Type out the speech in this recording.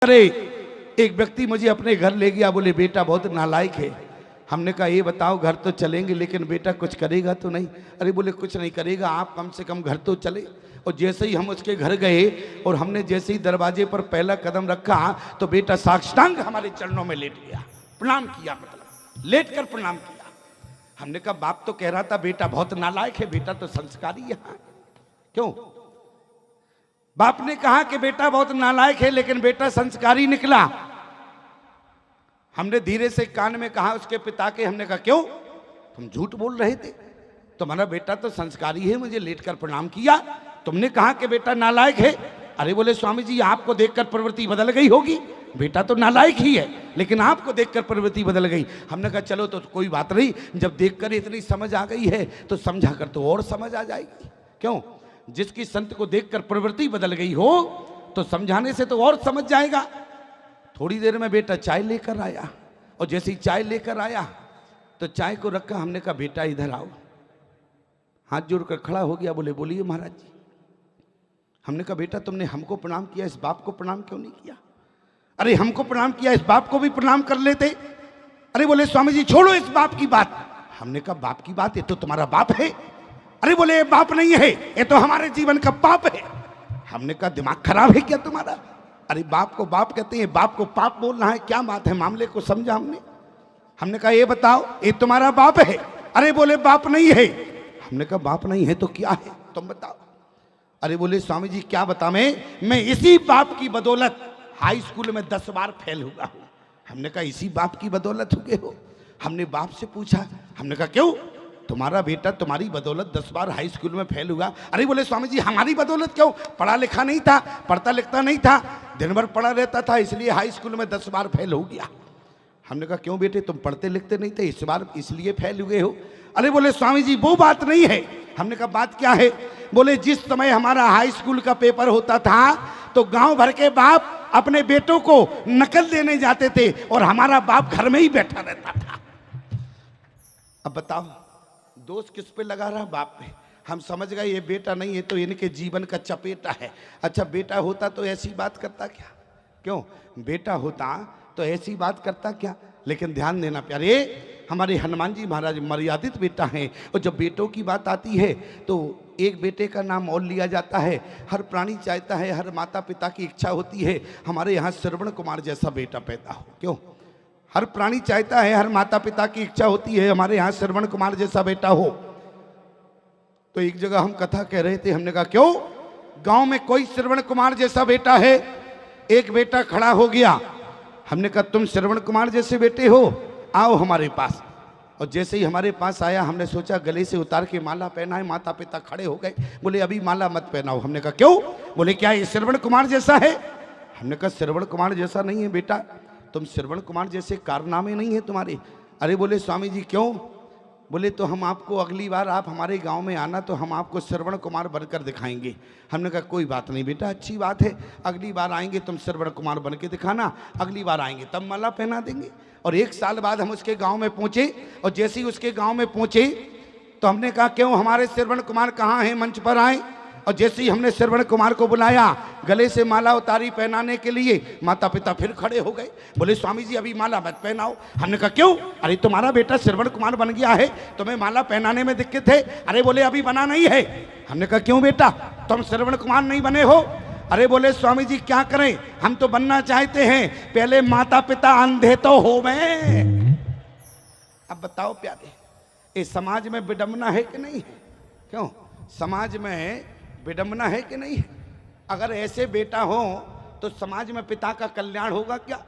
अरे एक व्यक्ति मुझे अपने घर ले गया, बोले बेटा बहुत नालायक है। हमने कहा ये बताओ घर तो चलेंगे लेकिन बेटा कुछ करेगा तो नहीं। अरे बोले कुछ नहीं करेगा, आप कम से कम घर तो चले। और जैसे ही हम उसके घर गए और हमने जैसे ही दरवाजे पर पहला कदम रखा तो बेटा साष्टांग हमारे चरणों में लेट गया, प्रणाम किया, मतलब लेट कर प्रणाम किया। हमने कहा बाप तो कह रहा था बेटा बहुत नालायक है, बेटा तो संस्कारी है। क्यों? बाप ने कहा कि बेटा बहुत नालायक है लेकिन बेटा संस्कारी निकला। हमने धीरे से कान में कहा उसके पिता के, हमने कहा क्यों तुम झूठ बोल रहे थे, तुम्हारा बेटा तो संस्कारी है, मुझे लेटकर प्रणाम किया, तुमने कहा कि बेटा नालायक है। अरे बोले स्वामी जी आपको देखकर प्रवृत्ति बदल गई होगी, बेटा तो नालायक ही है लेकिन आपको देखकर प्रवृत्ति बदल गई। हमने कहा चलो तो कोई बात नहीं, जब देखकर इतनी समझ आ गई है तो समझा कर तो और समझ आ जाएगी। क्यों? जिसकी संत को देखकर प्रवृत्ति बदल गई हो तो समझाने से तो और समझ जाएगा। थोड़ी देर में बेटा चाय लेकर आया और जैसे ही चाय लेकर आया तो चाय को रखा। हमने कहा बेटा इधर आओ। हाथ जोड़कर खड़ा हो गया, बोले बोलिए महाराज जी। हमने कहा बेटा तुमने हमको प्रणाम किया, इस बाप को प्रणाम क्यों नहीं किया? अरे हमको प्रणाम किया, इस बाप को भी प्रणाम कर लेते। अरे बोले स्वामी जी छोड़ो इस बाप की बात। हमने कहा बाप की बात, ये तो तुम्हारा बाप है। अरे बोले ये बाप नहीं है, ये तो हमारे जीवन का पाप है। हमने कहा दिमाग खराब है क्या तुम्हारा? अरे बाप को बाप कहते हैं, बाप को पाप बोलना है, क्या बात है? मामले को समझा हमने कहा ये बताओ ये तुम्हारा बाप है? अरे बोले बाप नहीं है। हमने कहा बाप नहीं है तो क्या है तुम बताओ। अरे बोले स्वामी जी क्या बता, मैं इसी बाप की बदौलत हाई स्कूल में 10 बार फेल हुआ हूं। हमने कहा इसी बाप की बदौलत हो गए हो? हमने बाप से पूछा, हमने कहा क्यों? तुम्हारा बेटा तुम्हारी बदौलत 10 बार हाई स्कूल में फेल हुआ। अरे बोले स्वामी जी हमारी बदौलत क्यों? पढ़ा लिखा नहीं था, पढ़ता लिखता नहीं था, दिन भर पढ़ा रहता था, इसलिए हाई स्कूल में 10 बार फेल हो गया। हमने कहा क्यों बेटे तुम पढ़ते लिखते नहीं थे, इस बार इसलिए फेल हुए हो? अरे बोले स्वामी जी वो बात नहीं है। हमने कहा बात क्या है? बोले जिस समय हमारा हाई स्कूल का पेपर होता था तो गांव भर के बाप अपने बेटों को नकल देने जाते थे और हमारा बाप घर में ही बैठा रहता था। अब बताओ दोष किस पे लगा रहा? बाप पे। हम समझ गए ये बेटा नहीं है तो इनके जीवन का चपेटा है। अच्छा बेटा होता तो ऐसी बात करता क्या? क्यों? बेटा होता तो ऐसी बात करता क्या? लेकिन ध्यान देना प्यारे, हमारे हनुमान जी महाराज मर्यादित बेटा हैं और जब बेटों की बात आती है तो एक बेटे का नाम और लिया जाता है। हर प्राणी चाहता है, हर माता पिता की इच्छा होती है हमारे यहाँ श्रवण कुमार जैसा बेटा पैदा हो। क्यों? हर प्राणी चाहता है, हर माता पिता की इच्छा होती है हमारे यहाँ श्रवण कुमार जैसा बेटा हो। तो एक जगह हम कथा कह रहे थे, हमने कहा क्यों गांव में कोई श्रवण कुमार जैसा बेटा है? एक बेटा खड़ा हो गया। हमने कहा तुम श्रवण कुमार जैसे बेटे हो, आओ हमारे पास। और जैसे ही हमारे पास आया हमने सोचा गले से उतार के माला पहनाए। माता पिता खड़े हो गए, बोले अभी माला मत पहनाओ। हमने कहा क्यों? बोले क्या ये श्रवण कुमार जैसा है? हमने कहा श्रवण कुमार जैसा नहीं है बेटा, तुम श्रवण कुमार जैसे कारनामे नहीं है तुम्हारे। अरे बोले स्वामी जी क्यों? बोले तो हम आपको अगली बार आप हमारे गांव में आना तो हम आपको श्रवण कुमार बनकर दिखाएंगे। हमने कहा कोई बात नहीं बेटा, अच्छी बात है, अगली बार आएंगे तुम श्रवण कुमार बन के दिखाना, अगली बार आएंगे तब माला पहना देंगे। और 1 साल बाद हम उसके गाँव में पहुँचे और जैसे ही उसके गाँव में पहुँचे तो हमने कहा क्यों हमारे श्रवण कुमार कहाँ हैं, मंच पर आए। और जैसे ही हमने श्रवण कुमार को बुलाया, गले से माला उतारी पहनाने के लिए, माता पिता फिर खड़े हो गए, बोले स्वामी जी अभी माला मत पहनाओ। हमने कहा क्यों? अरे तुम्हारा बेटा श्रवण कुमार बन गया है, तुम्हें माला पहनाने में दिक्कत है? अरे बोले अभी बना नहीं है। हमने कहा क्यों बेटा तुम श्रवण कुमार नहीं बने हो? अरे बोले स्वामी जी क्या करें, हम तो बनना चाहते हैं, पहले माता पिता अंधे तो हो गए। अब बताओ प्यारे, इस समाज में विडंबना है कि नहीं है? क्यों? समाज में विडंबना है कि नहीं है? अगर ऐसे बेटा हो तो समाज में पिता का कल्याण होगा क्या?